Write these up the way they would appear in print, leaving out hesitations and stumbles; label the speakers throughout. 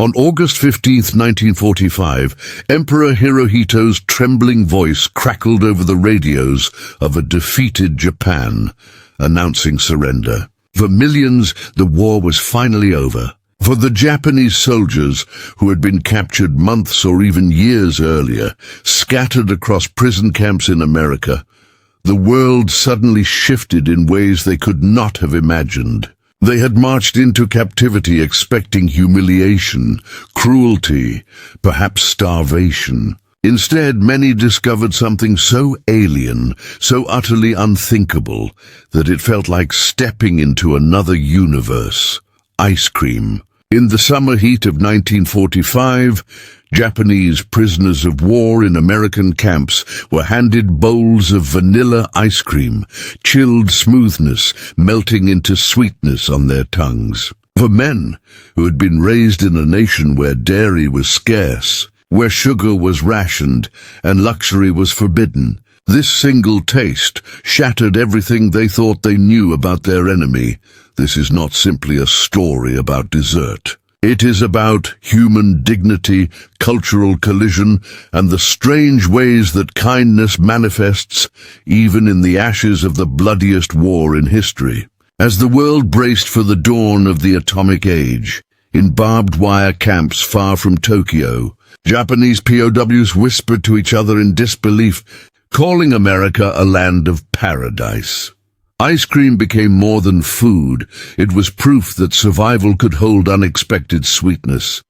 Speaker 1: On August 15, 1945, Emperor Hirohito's trembling voice crackled over the radios of a defeated Japan, announcing surrender. For millions, the war was finally over. For the Japanese soldiers, who had been captured months or even years earlier, scattered across prison camps in America, the world suddenly shifted in ways they could not have imagined. They had marched into captivity expecting humiliation, cruelty, perhaps starvation. Instead, many discovered something so alien, so utterly unthinkable, that it felt like stepping into another universe. Ice cream. In the summer heat of 1945, Japanese prisoners of war in American camps were handed bowls of vanilla ice cream, chilled smoothness melting into sweetness on their tongues. For men who had been raised in a nation where dairy was scarce, where sugar was rationed and luxury was forbidden, this single taste shattered everything they thought they knew about their enemy. This is not simply a story about dessert. It is about human dignity, cultural collision, and the strange ways that kindness manifests even in the ashes of the bloodiest war in history. As the world braced for the dawn of the atomic age, in barbed-wire camps far from Tokyo, Japanese POWs whispered to each other in disbelief, calling America a land of paradise. Ice cream became more than food. It was proof that survival could hold unexpected sweetness.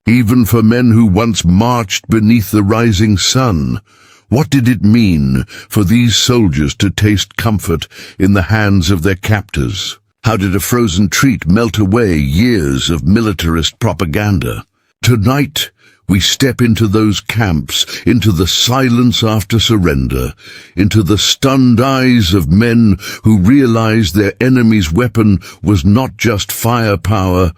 Speaker 1: Even for men who once marched beneath the rising sun, what did it mean for these soldiers to taste comfort in the hands of their captors? How did a frozen treat melt away years of militarist propaganda? Tonight, we step into those camps, into the silence after surrender, into the stunned eyes of men who realized their enemy's weapon was not just firepower,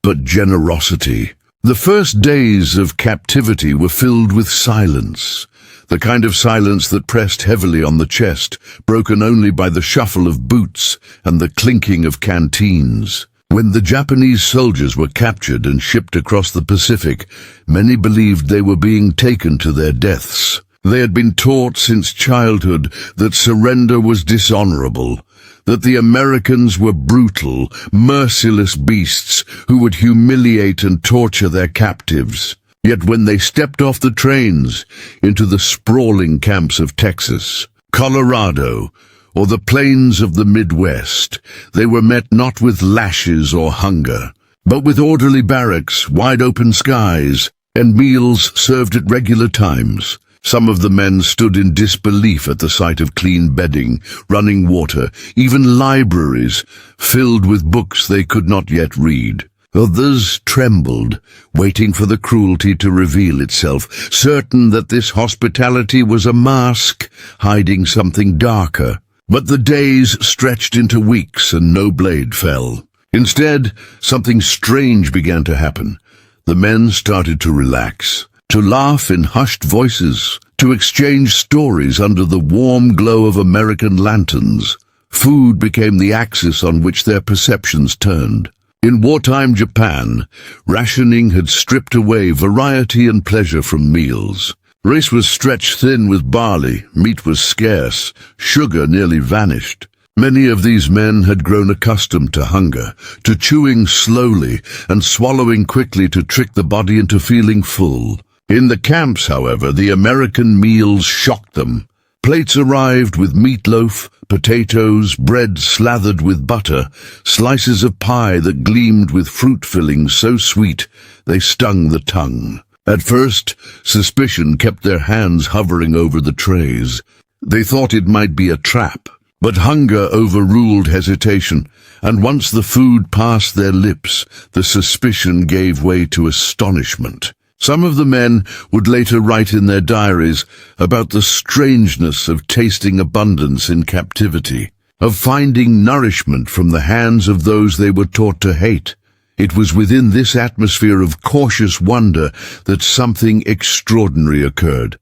Speaker 1: but generosity. The first days of captivity were filled with silence, the kind of silence that pressed heavily on the chest, broken only by the shuffle of boots and the clinking of canteens. When the Japanese soldiers were captured and shipped across the Pacific, many believed they were being taken to their deaths. They had been taught since childhood that surrender was dishonorable, that the Americans were brutal, merciless beasts who would humiliate and torture their captives. Yet when they stepped off the trains into the sprawling camps of Texas, Colorado, or the plains of the Midwest, they were met not with lashes or hunger, but with orderly barracks, wide-open skies, and meals served at regular times. Some of the men stood in disbelief at the sight of clean bedding, running water, even libraries filled with books they could not yet read. Others trembled, waiting for the cruelty to reveal itself, certain that this hospitality was a mask hiding something darker. But the days stretched into weeks and no blade fell. Instead, something strange began to happen. The men started to relax, to laugh in hushed voices, to exchange stories under the warm glow of American lanterns. Food became the axis on which their perceptions turned. In wartime Japan, rationing had stripped away variety and pleasure from meals. Rice was stretched thin with barley, meat was scarce, sugar nearly vanished. Many of these men had grown accustomed to hunger, to chewing slowly and swallowing quickly to trick the body into feeling full. In the camps, however, the American meals shocked them. Plates arrived with meatloaf, potatoes, bread slathered with butter, slices of pie that gleamed with fruit fillings so sweet they stung the tongue. At first, suspicion kept their hands hovering over the trays. They thought it might be a trap, but hunger overruled hesitation, and once the food passed their lips, the suspicion gave way to astonishment. Some of the men would later write in their diaries about the strangeness of tasting abundance in captivity, of finding nourishment from the hands of those they were taught to hate. It was within this atmosphere of cautious wonder that something extraordinary occurred.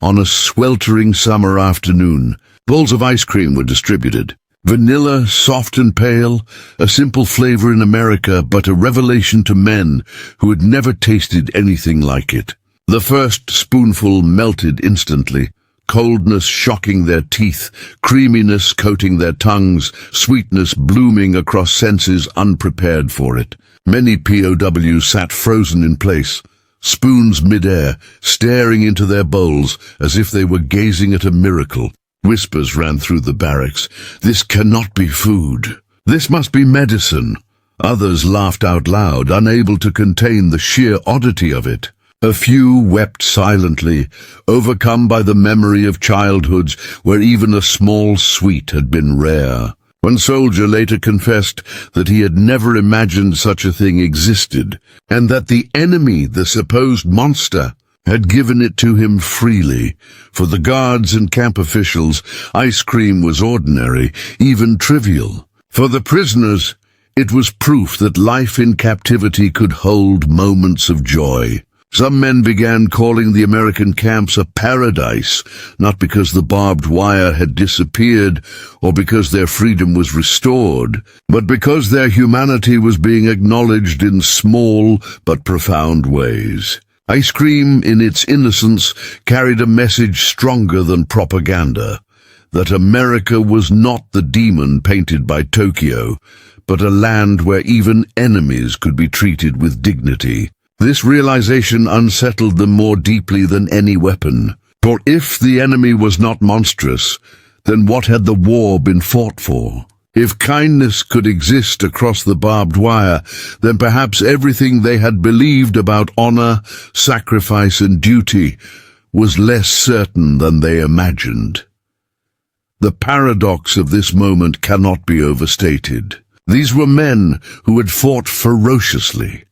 Speaker 1: On a sweltering summer afternoon, bowls of ice cream were distributed. Vanilla, soft and pale, a simple flavor in America, but a revelation to men who had never tasted anything like it. The first spoonful melted instantly, coldness shocking their teeth, creaminess coating their tongues, sweetness blooming across senses unprepared for it. Many POWs sat frozen in place, spoons mid-air, staring into their bowls as if they were gazing at a miracle. Whispers ran through the barracks. "This cannot be food. This must be medicine." Others laughed out loud, unable to contain the sheer oddity of it. A few wept silently, overcome by the memory of childhoods where even a small sweet had been rare. One soldier later confessed that he had never imagined such a thing existed, and that the enemy, the supposed monster, had given it to him freely. For the guards and camp officials, ice cream was ordinary, even trivial. For the prisoners, it was proof that life in captivity could hold moments of joy. Some men began calling the American camps a paradise, not because the barbed wire had disappeared or because their freedom was restored, but because their humanity was being acknowledged in small but profound ways. Ice cream, in its innocence, carried a message stronger than propaganda, that America was not the demon painted by Tokyo, but a land where even enemies could be treated with dignity. This realization unsettled them more deeply than any weapon. For if the enemy was not monstrous, then what had the war been fought for? If kindness could exist across the barbed wire, then perhaps everything they had believed about honor, sacrifice, and duty was less certain than they imagined. The paradox of this moment cannot be overstated. These were men who had fought ferociously,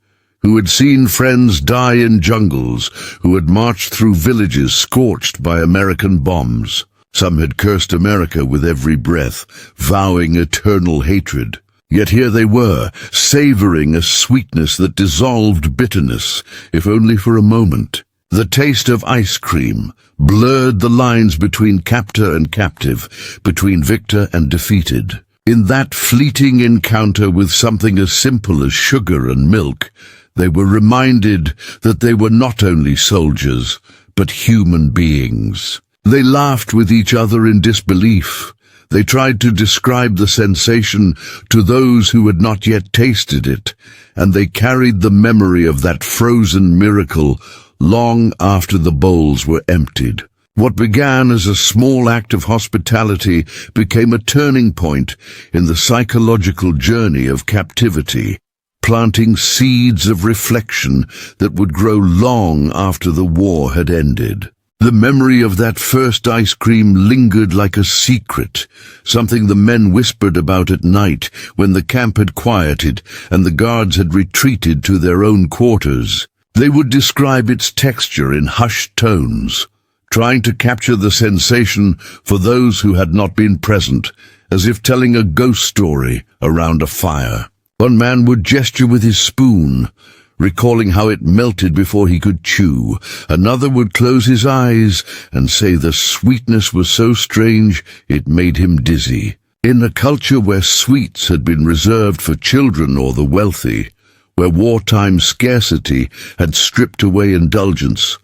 Speaker 1: who had seen friends die in jungles, who had marched through villages scorched by American bombs. Some had cursed America with every breath, vowing eternal hatred. Yet here they were, savoring a sweetness that dissolved bitterness, if only for a moment. The taste of ice cream blurred the lines between captor and captive, between victor and defeated. In that fleeting encounter with something as simple as sugar and milk, they were reminded that they were not only soldiers, but human beings. They laughed with each other in disbelief. They tried to describe the sensation to those who had not yet tasted it, and they carried the memory of that frozen miracle long after the bowls were emptied. What began as a small act of hospitality became a turning point in the psychological journey of captivity, planting seeds of reflection that would grow long after the war had ended. The memory of that first ice cream lingered like a secret, something the men whispered about at night when the camp had quieted and the guards had retreated to their own quarters. They would describe its texture in hushed tones, trying to capture the sensation for those who had not been present, as if telling a ghost story around a fire. One man would gesture with his spoon, recalling how it melted before he could chew. Another would close his eyes and say the sweetness was so strange it made him dizzy. In a culture where sweets had been reserved for children or the wealthy, where wartime scarcity had stripped away indulgence,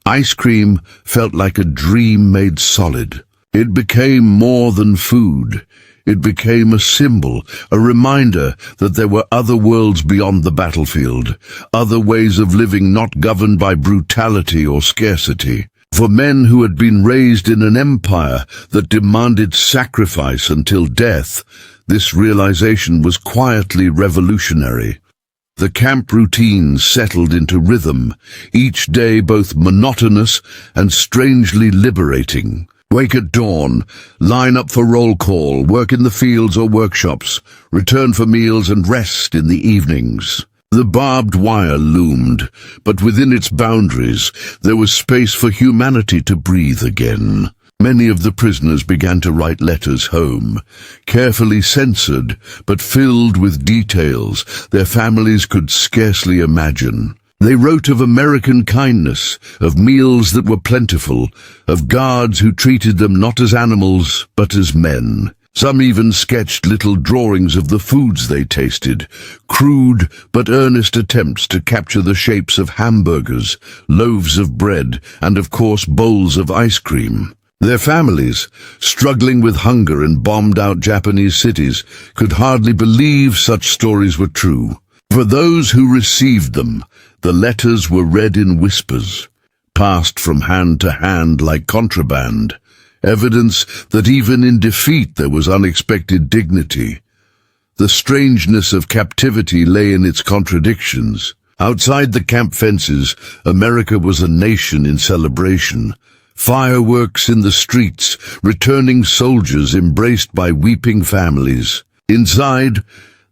Speaker 1: ice cream felt like a dream made solid. It became more than food. It became a symbol, a reminder that there were other worlds beyond the battlefield, other ways of living not governed by brutality or scarcity. For men who had been raised in an empire that demanded sacrifice until death, this realization was quietly revolutionary. The camp routines settled into rhythm, each day both monotonous and strangely liberating. Wake at dawn, line up for roll call, work in the fields or workshops, return for meals and rest in the evenings. The barbed wire loomed, but within its boundaries there was space for humanity to breathe again. Many of the prisoners began to write letters home, carefully censored, but filled with details their families could scarcely imagine. They wrote of American kindness, of meals that were plentiful, of guards who treated them not as animals, but as men. Some even sketched little drawings of the foods they tasted, crude but earnest attempts to capture the shapes of hamburgers, loaves of bread, and of course bowls of ice cream. Their families, struggling with hunger in bombed-out Japanese cities, could hardly believe such stories were true. For those who received them, the letters were read in whispers, passed from hand to hand like contraband, evidence that even in defeat there was unexpected dignity. The strangeness of captivity lay in its contradictions. Outside the camp fences, America was a nation in celebration. Fireworks in the streets, returning soldiers embraced by weeping families. Inside,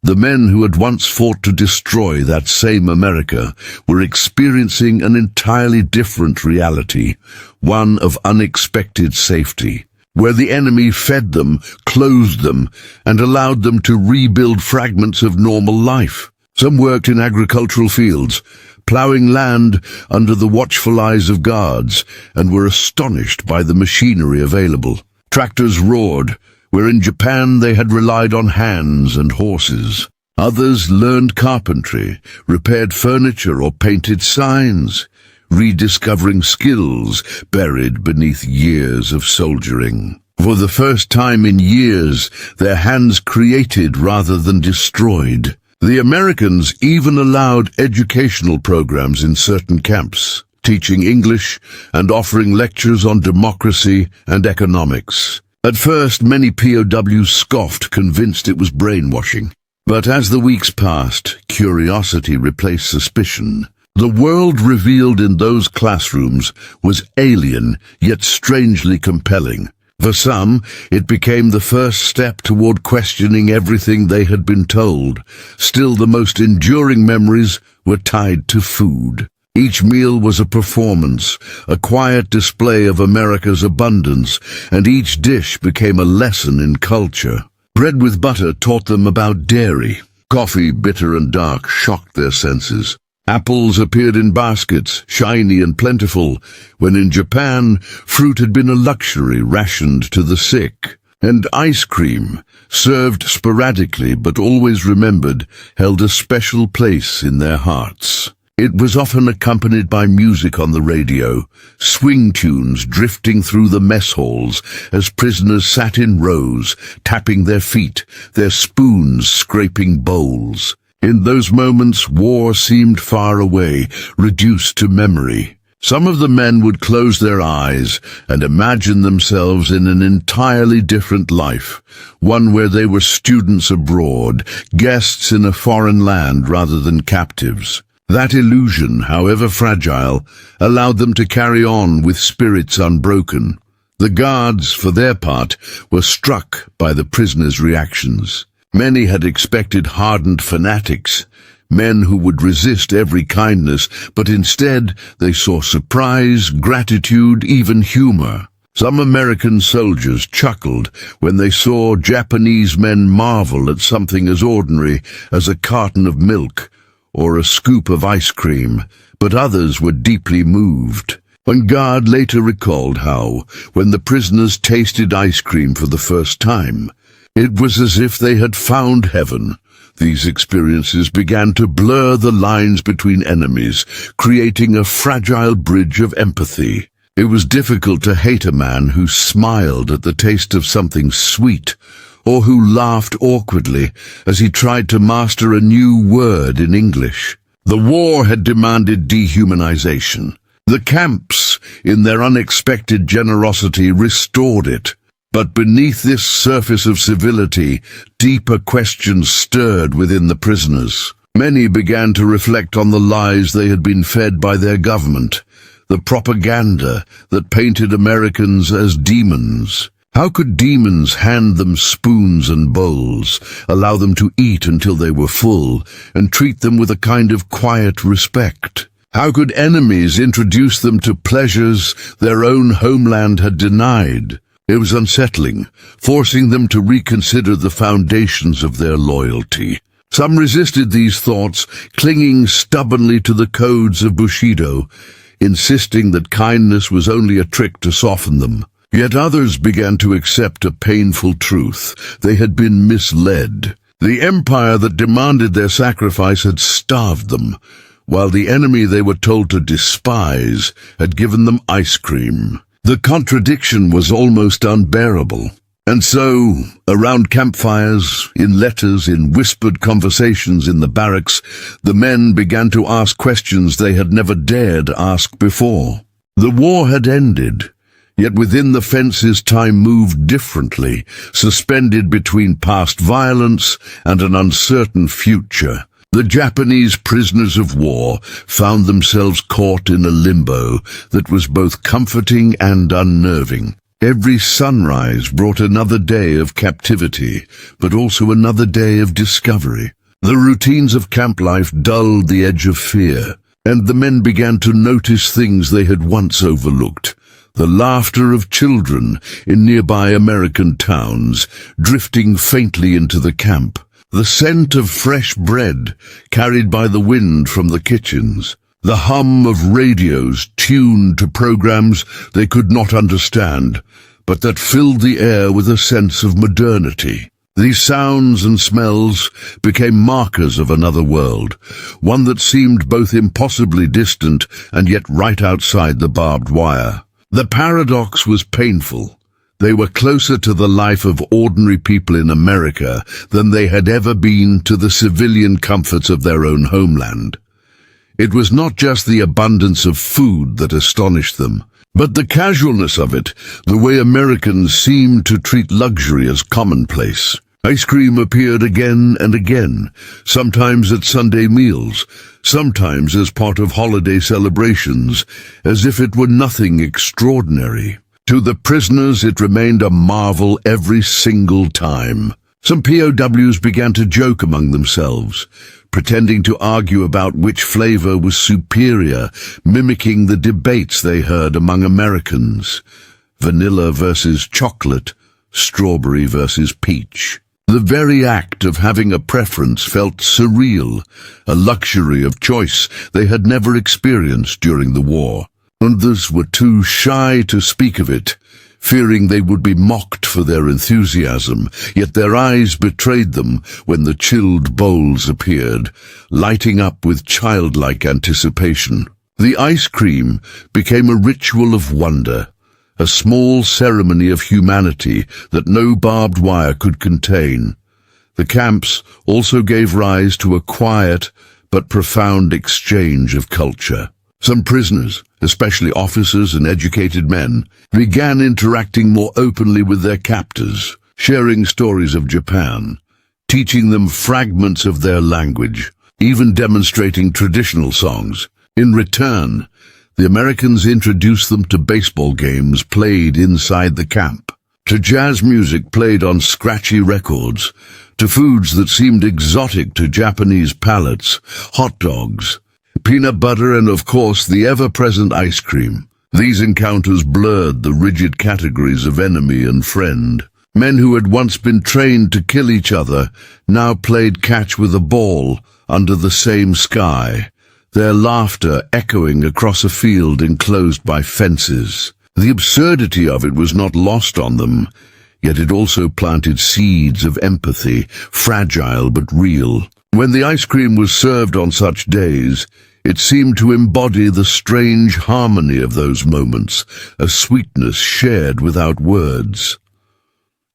Speaker 1: the men who had once fought to destroy that same America were experiencing an entirely different reality, one of unexpected safety, where the enemy fed them, clothed them, and allowed them to rebuild fragments of normal life. Some worked in agricultural fields, ploughing land under the watchful eyes of guards, and were astonished by the machinery available. Tractors roared, where in Japan they had relied on hands and horses. Others learned carpentry, repaired furniture or painted signs, rediscovering skills buried beneath years of soldiering. For the first time in years, their hands created rather than destroyed. The Americans even allowed educational programs in certain camps, teaching English and offering lectures on democracy and economics. At first, many POWs scoffed, convinced it was brainwashing. But as the weeks passed, curiosity replaced suspicion. The world revealed in those classrooms was alien, yet strangely compelling. For some, it became the first step toward questioning everything they had been told. Still, the most enduring memories were tied to food. Each meal was a performance, a quiet display of America's abundance, and each dish became a lesson in culture. Bread with butter taught them about dairy. Coffee, bitter and dark, shocked their senses. Apples appeared in baskets, shiny and plentiful, when in Japan, fruit had been a luxury rationed to the sick. And ice cream, served sporadically but always remembered, held a special place in their hearts. It was often accompanied by music on the radio, swing tunes drifting through the mess halls as prisoners sat in rows, tapping their feet, their spoons scraping bowls. In those moments, war seemed far away, reduced to memory. Some of the men would close their eyes and imagine themselves in an entirely different life, one where they were students abroad, guests in a foreign land rather than captives. That illusion, however fragile, allowed them to carry on with spirits unbroken. The guards, for their part, were struck by the prisoners' reactions. Many had expected hardened fanatics, men who would resist every kindness, but instead they saw surprise, gratitude, even humor. Some American soldiers chuckled when they saw Japanese men marvel at something as ordinary as a carton of milk or a scoop of ice cream, but others were deeply moved. One guard later recalled how, when the prisoners tasted ice cream for the first time, it was as if they had found heaven. These experiences began to blur the lines between enemies, creating a fragile bridge of empathy. It was difficult to hate a man who smiled at the taste of something sweet, or who laughed awkwardly as he tried to master a new word in English. The war had demanded dehumanization. The camps, in their unexpected generosity, restored it. But beneath this surface of civility, deeper questions stirred within the prisoners. Many began to reflect on the lies they had been fed by their government, the propaganda that painted Americans as demons. How could demons hand them spoons and bowls, allow them to eat until they were full, and treat them with a kind of quiet respect? How could enemies introduce them to pleasures their own homeland had denied? It was unsettling, forcing them to reconsider the foundations of their loyalty. Some resisted these thoughts, clinging stubbornly to the codes of Bushido, insisting that kindness was only a trick to soften them. Yet others began to accept a painful truth. They had been misled. The empire that demanded their sacrifice had starved them, while the enemy they were told to despise had given them ice cream. The contradiction was almost unbearable. And so, around campfires, in letters, in whispered conversations in the barracks, the men began to ask questions they had never dared ask before. The war had ended, yet within the fences time moved differently, suspended between past violence and an uncertain future. The Japanese prisoners of war found themselves caught in a limbo that was both comforting and unnerving. Every sunrise brought another day of captivity, but also another day of discovery. The routines of camp life dulled the edge of fear, and the men began to notice things they had once overlooked. The laughter of children in nearby American towns, drifting faintly into the camp. The scent of fresh bread carried by the wind from the kitchens. The hum of radios tuned to programs they could not understand, but that filled the air with a sense of modernity. These sounds and smells became markers of another world, one that seemed both impossibly distant and yet right outside the barbed wire. The paradox was painful. They were closer to the life of ordinary people in America than they had ever been to the civilian comforts of their own homeland. It was not just the abundance of food that astonished them, but the casualness of it, the way Americans seemed to treat luxury as commonplace. Ice cream appeared again and again, sometimes at Sunday meals, sometimes as part of holiday celebrations, as if it were nothing extraordinary. To the prisoners it remained a marvel every single time. Some POWs began to joke among themselves, pretending to argue about which flavor was superior, mimicking the debates they heard among Americans. Vanilla versus chocolate, strawberry versus peach. The very act of having a preference felt surreal, a luxury of choice they had never experienced during the war. Others were too shy to speak of it, fearing they would be mocked for their enthusiasm, yet their eyes betrayed them when the chilled bowls appeared, lighting up with childlike anticipation. The ice cream became a ritual of wonder, a small ceremony of humanity that no barbed wire could contain. The camps also gave rise to a quiet but profound exchange of culture. Some prisoners, especially officers and educated men, began interacting more openly with their captors, sharing stories of Japan, teaching them fragments of their language, even demonstrating traditional songs. In return, the Americans introduced them to baseball games played inside the camp, to jazz music played on scratchy records, to foods that seemed exotic to Japanese palates, hot dogs, peanut butter, and of course the ever-present ice cream. These encounters blurred the rigid categories of enemy and friend. Men who had once been trained to kill each other now played catch with a ball under the same sky, their laughter echoing across a field enclosed by fences. The absurdity of it was not lost on them, yet it also planted seeds of empathy, fragile but real. When the ice cream was served on such days, it seemed to embody the strange harmony of those moments, a sweetness shared without words.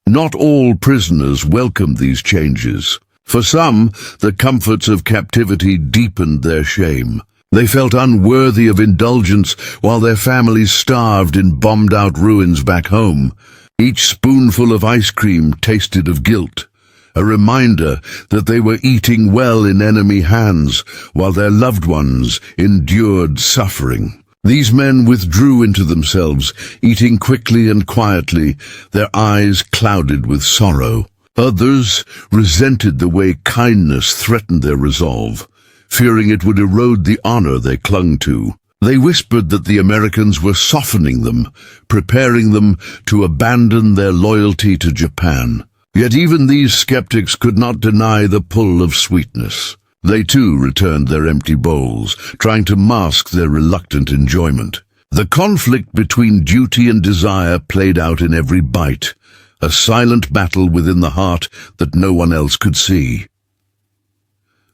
Speaker 1: Not all prisoners welcomed these changes. For some, the comforts of captivity deepened their shame. They felt unworthy of indulgence while their families starved in bombed-out ruins back home. Each spoonful of ice cream tasted of guilt, a reminder that they were eating well in enemy hands while their loved ones endured suffering. These men withdrew into themselves, eating quickly and quietly, their eyes clouded with sorrow. Others resented the way kindness threatened their resolve, fearing it would erode the honor they clung to. They whispered that the Americans were softening them, preparing them to abandon their loyalty to Japan. Yet even these skeptics could not deny the pull of sweetness. They too returned their empty bowls, trying to mask their reluctant enjoyment. The conflict between duty and desire played out in every bite, a silent battle within the heart that no one else could see.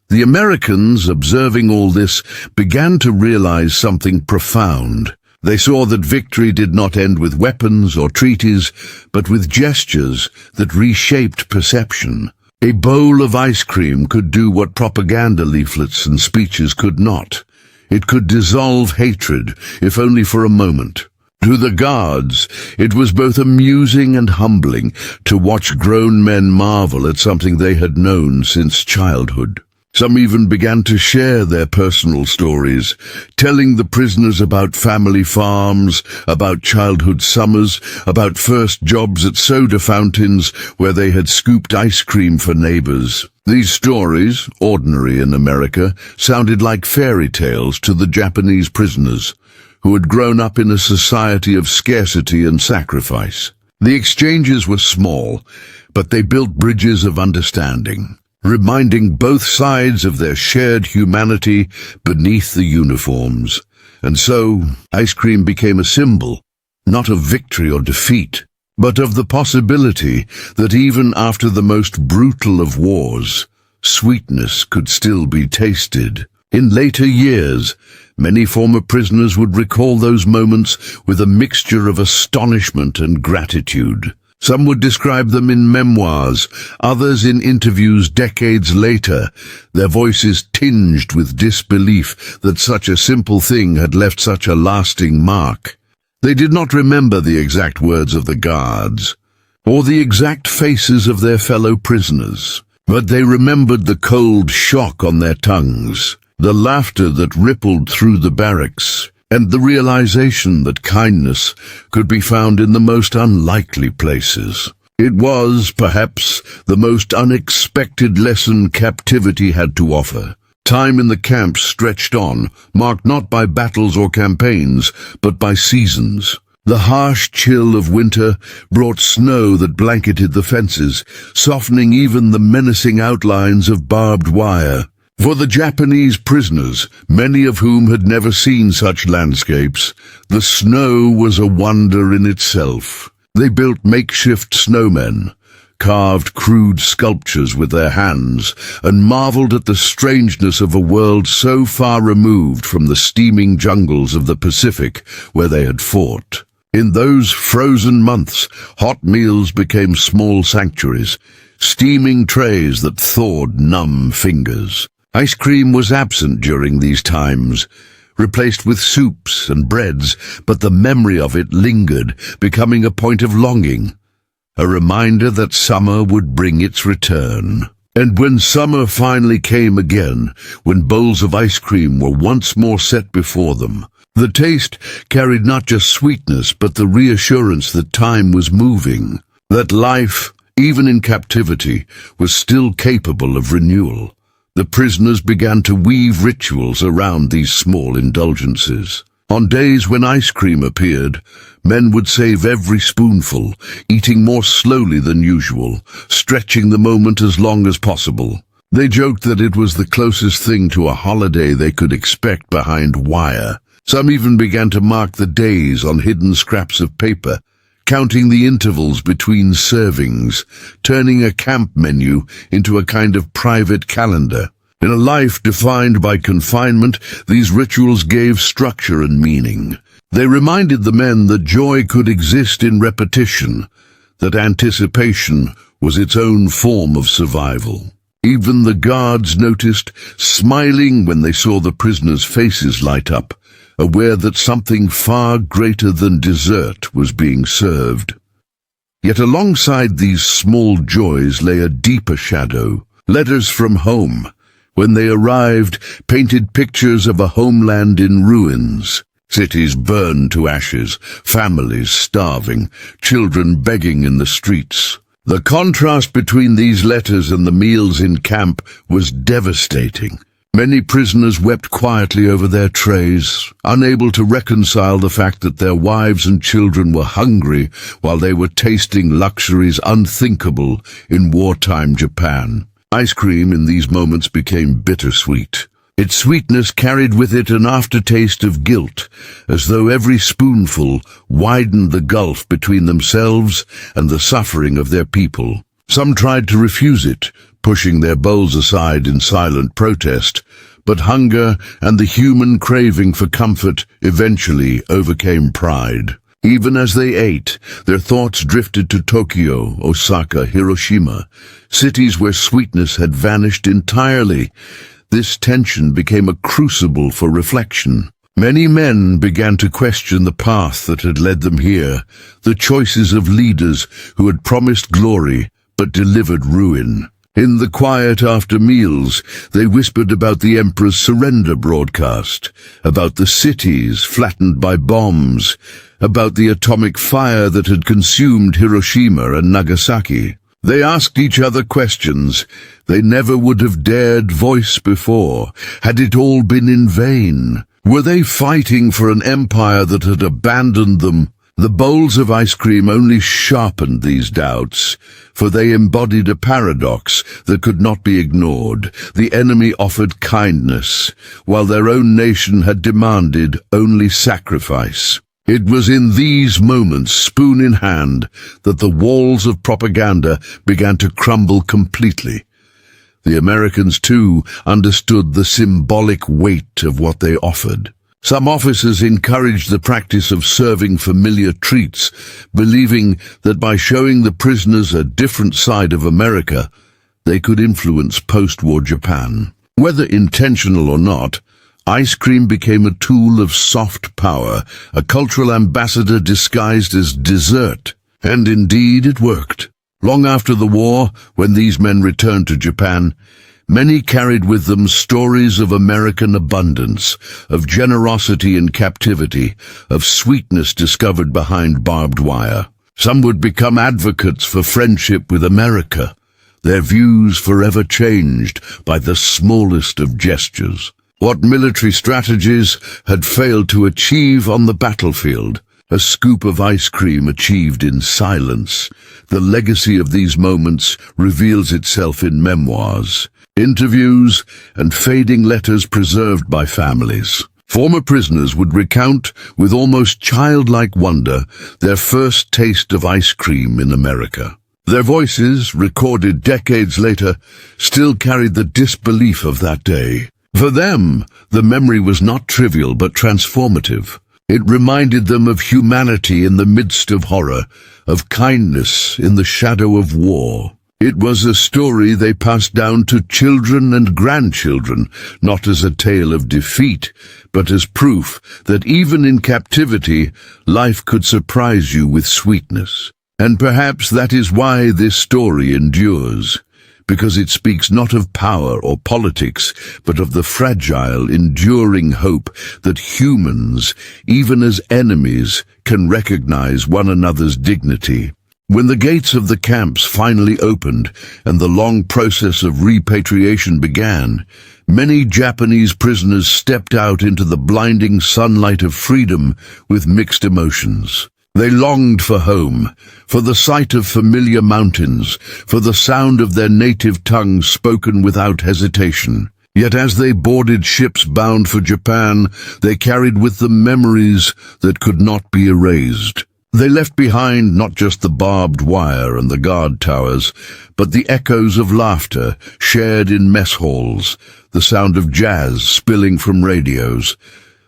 Speaker 1: The Americans, observing all this, began to realize something profound. They saw that victory did not end with weapons or treaties, but with gestures that reshaped perception. A bowl of ice cream could do what propaganda leaflets and speeches could not. It could dissolve hatred, if only for a moment. To the guards, it was both amusing and humbling to watch grown men marvel at something they had known since childhood. Some even began to share their personal stories, telling the prisoners about family farms, about childhood summers, about first jobs at soda fountains where they had scooped ice cream for neighbors. These stories, ordinary in America, sounded like fairy tales to the Japanese prisoners, who had grown up in a society of scarcity and sacrifice. The exchanges were small, but they built bridges of understanding, reminding both sides of their shared humanity beneath the uniforms. And so, ice cream became a symbol, not of victory or defeat, but of the possibility that even after the most brutal of wars, sweetness could still be tasted. In later years, many former prisoners would recall those moments with a mixture of astonishment and gratitude. Some would describe them in memoirs, others in interviews decades later, their voices tinged with disbelief that such a simple thing had left such a lasting mark. They did not remember the exact words of the guards, or the exact faces of their fellow prisoners, but they remembered the cold shock on their tongues, the laughter that rippled through the barracks, and the realization that kindness could be found in the most unlikely places. It was, perhaps, the most unexpected lesson captivity had to offer. Time in the camps stretched on, marked not by battles or campaigns, but by seasons. The harsh chill of winter brought snow that blanketed the fences, softening even the menacing outlines of barbed wire. For the Japanese prisoners, many of whom had never seen such landscapes, the snow was a wonder in itself. They built makeshift snowmen, carved crude sculptures with their hands, and marveled at the strangeness of a world so far removed from the steaming jungles of the Pacific where they had fought. In those frozen months, hot meals became small sanctuaries, steaming trays that thawed numb fingers. Ice cream was absent during these times, replaced with soups and breads, but the memory of it lingered, becoming a point of longing, a reminder that summer would bring its return. And when summer finally came again, when bowls of ice cream were once more set before them, the taste carried not just sweetness, but the reassurance that time was moving, that life, even in captivity, was still capable of renewal. The prisoners began to weave rituals around these small indulgences. On days when ice cream appeared, men would save every spoonful, eating more slowly than usual, stretching the moment as long as possible. They joked that it was the closest thing to a holiday they could expect behind wire. Some even began to mark the days on hidden scraps of paper, counting the intervals between servings, turning a camp menu into a kind of private calendar. In a life defined by confinement, these rituals gave structure and meaning. They reminded the men that joy could exist in repetition, that anticipation was its own form of survival. Even the guards noticed, smiling when they saw the prisoners' faces light up, aware that something far greater than dessert was being served. Yet alongside these small joys lay a deeper shadow. Letters from home, when they arrived, painted pictures of a homeland in ruins. Cities burned to ashes, families starving, children begging in the streets. The contrast between these letters and the meals in camp was devastating. Many prisoners wept quietly over their trays, unable to reconcile the fact that their wives and children were hungry while they were tasting luxuries unthinkable in wartime Japan. Ice cream in these moments became bittersweet. Its sweetness carried with it an aftertaste of guilt, as though every spoonful widened the gulf between themselves and the suffering of their people. Some tried to refuse it, pushing their bowls aside in silent protest, but hunger and the human craving for comfort eventually overcame pride. Even as they ate, their thoughts drifted to Tokyo, Osaka, Hiroshima, cities where sweetness had vanished entirely. This tension became a crucible for reflection. Many men began to question the path that had led them here, the choices of leaders who had promised glory but delivered ruin. In the quiet after meals, they whispered about the emperor's surrender broadcast, about the cities flattened by bombs, about the atomic fire that had consumed Hiroshima and Nagasaki. They asked each other questions they never would have dared voice before. Had it all been in vain? Were they fighting for an empire that had abandoned them? The bowls of ice cream only sharpened these doubts, for they embodied a paradox that could not be ignored. The enemy offered kindness, while their own nation had demanded only sacrifice. It was in these moments, spoon in hand, that the walls of propaganda began to crumble completely. The Americans, too, understood the symbolic weight of what they offered. Some officers encouraged the practice of serving familiar treats, believing that by showing the prisoners a different side of America, they could influence post-war Japan. Whether intentional or not, ice cream became a tool of soft power, a cultural ambassador disguised as dessert. And indeed it worked. Long after the war, when these men returned to Japan, many carried with them stories of American abundance, of generosity in captivity, of sweetness discovered behind barbed wire. Some would become advocates for friendship with America, their views forever changed by the smallest of gestures. What military strategies had failed to achieve on the battlefield, a scoop of ice cream achieved in silence. The legacy of these moments reveals itself in memoirs, interviews, and fading letters preserved by families. Former prisoners would recount with almost childlike wonder their first taste of ice cream in America. Their voices, recorded decades later, still carried the disbelief of that day. For them, the memory was not trivial but transformative. It reminded them of humanity in the midst of horror, of kindness in the shadow of war. It was a story they passed down to children and grandchildren, not as a tale of defeat, but as proof that even in captivity, life could surprise you with sweetness. And perhaps that is why this story endures, because it speaks not of power or politics, but of the fragile, enduring hope that humans, even as enemies, can recognize one another's dignity. When the gates of the camps finally opened and the long process of repatriation began, many Japanese prisoners stepped out into the blinding sunlight of freedom with mixed emotions. They longed for home, for the sight of familiar mountains, for the sound of their native tongues spoken without hesitation. Yet as they boarded ships bound for Japan, they carried with them memories that could not be erased. They left behind not just the barbed wire and the guard towers, but the echoes of laughter shared in mess halls, the sound of jazz spilling from radios,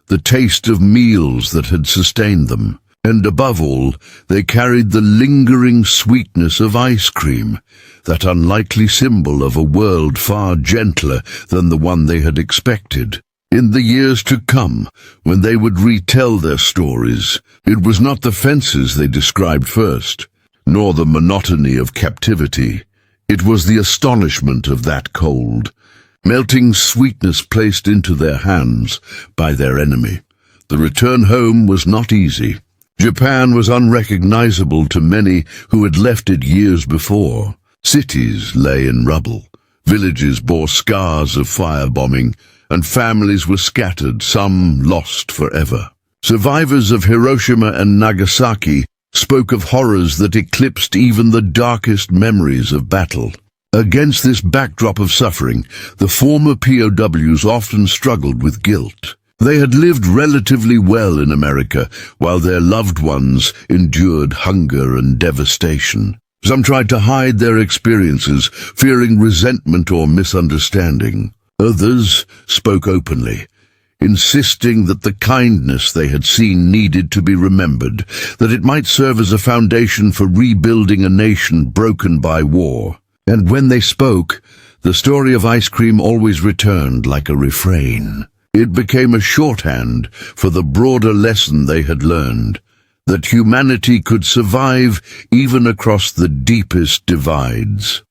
Speaker 1: the taste of meals that had sustained them. And above all, they carried the lingering sweetness of ice cream, that unlikely symbol of a world far gentler than the one they had expected. In the years to come, when they would retell their stories, it was not the fences they described first, nor the monotony of captivity. It was the astonishment of that cold, melting sweetness placed into their hands by their enemy. The return home was not easy. Japan was unrecognizable to many who had left it years before. Cities lay in rubble, villages bore scars of firebombing, and families were scattered, some lost forever. Survivors of Hiroshima and Nagasaki spoke of horrors that eclipsed even the darkest memories of battle. Against this backdrop of suffering, the former POWs often struggled with guilt. They had lived relatively well in America, while their loved ones endured hunger and devastation. Some tried to hide their experiences, fearing resentment or misunderstanding. Others spoke openly, insisting that the kindness they had seen needed to be remembered, that it might serve as a foundation for rebuilding a nation broken by war. And when they spoke, the story of ice cream always returned like a refrain. It became a shorthand for the broader lesson they had learned, that humanity could survive even across the deepest divides.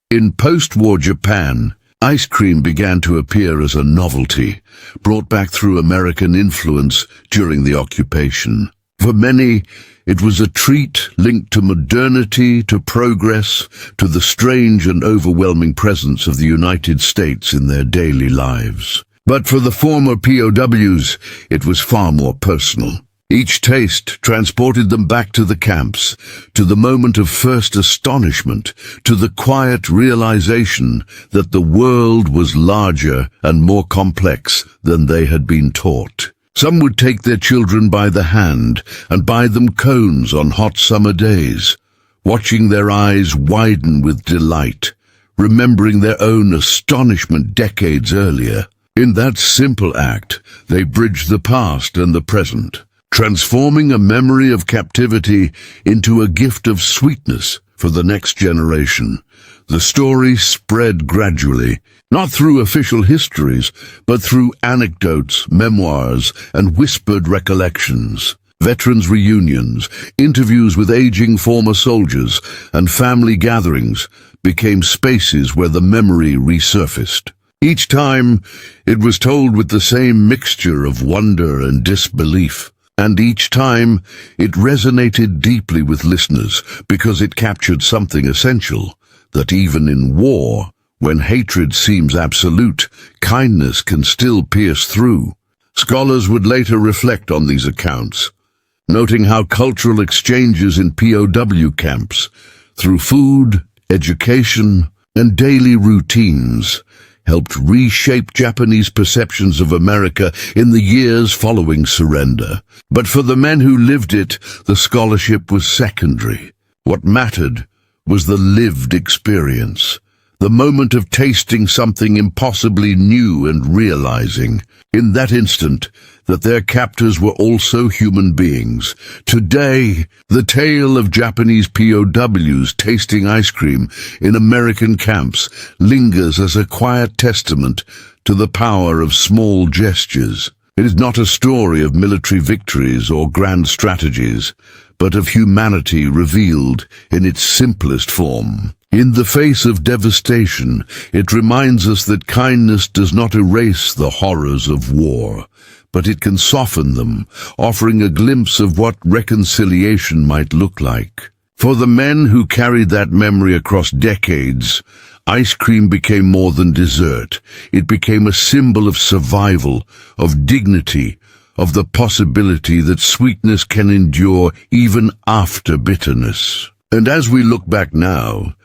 Speaker 1: In post-war Japan, ice cream began to appear as a novelty, brought back through American influence during the occupation. For many, it was a treat linked to modernity, to progress, to the strange and overwhelming presence of the United States in their daily lives. But for the former POWs, it was far more personal. Each taste transported them back to the camps, to the moment of first astonishment, to the quiet realization that the world was larger and more complex than they had been taught. Some would take their children by the hand and buy them cones on hot summer days, watching their eyes widen with delight, remembering their own astonishment decades earlier. In that simple act, they bridged the past and the present, transforming a memory of captivity into a gift of sweetness for the next generation. The story spread gradually, not through official histories, but through anecdotes, memoirs, and whispered recollections. Veterans' reunions, interviews with aging former soldiers, and family gatherings became spaces where the memory resurfaced. Each time, it was told with the same mixture of wonder and disbelief. And each time, it resonated deeply with listeners because it captured something essential, that even in war, when hatred seems absolute, kindness can still pierce through. Scholars would later reflect on these accounts, noting how cultural exchanges in POW camps, through food, education, and daily routines, helped reshape Japanese perceptions of America in the years following surrender. But for the men who lived it, the scholarship was secondary. What mattered was the lived experience, the moment of tasting something impossibly new and realizing, in that instant, that their captors were also human beings. Today, the tale of Japanese POWs tasting ice cream in American camps lingers as a quiet testament to the power of small gestures. It is not a story of military victories or grand strategies, but of humanity revealed in its simplest form. In the face of devastation, it reminds us that kindness does not erase the horrors of war, but it can soften them, offering a glimpse of what reconciliation might look like. For the men who carried that memory across decades, ice cream became more than dessert. It became a symbol of survival, of dignity, of the possibility that sweetness can endure even after bitterness. And as we look back now,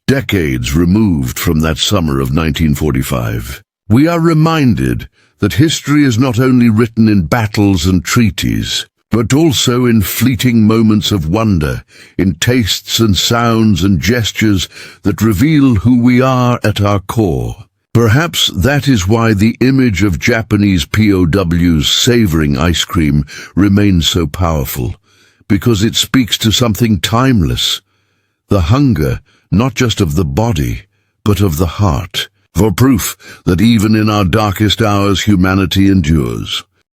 Speaker 1: decades removed from that summer of 1945, we are reminded that history is not only written in battles and treaties, but also in fleeting moments of wonder, in tastes and sounds and gestures that reveal who we are at our core. Perhaps that is why the image of Japanese POWs savoring ice cream remains so powerful, because it speaks to something timeless, the hunger not just of the body, but of the heart, for proof that even in our darkest hours humanity endures.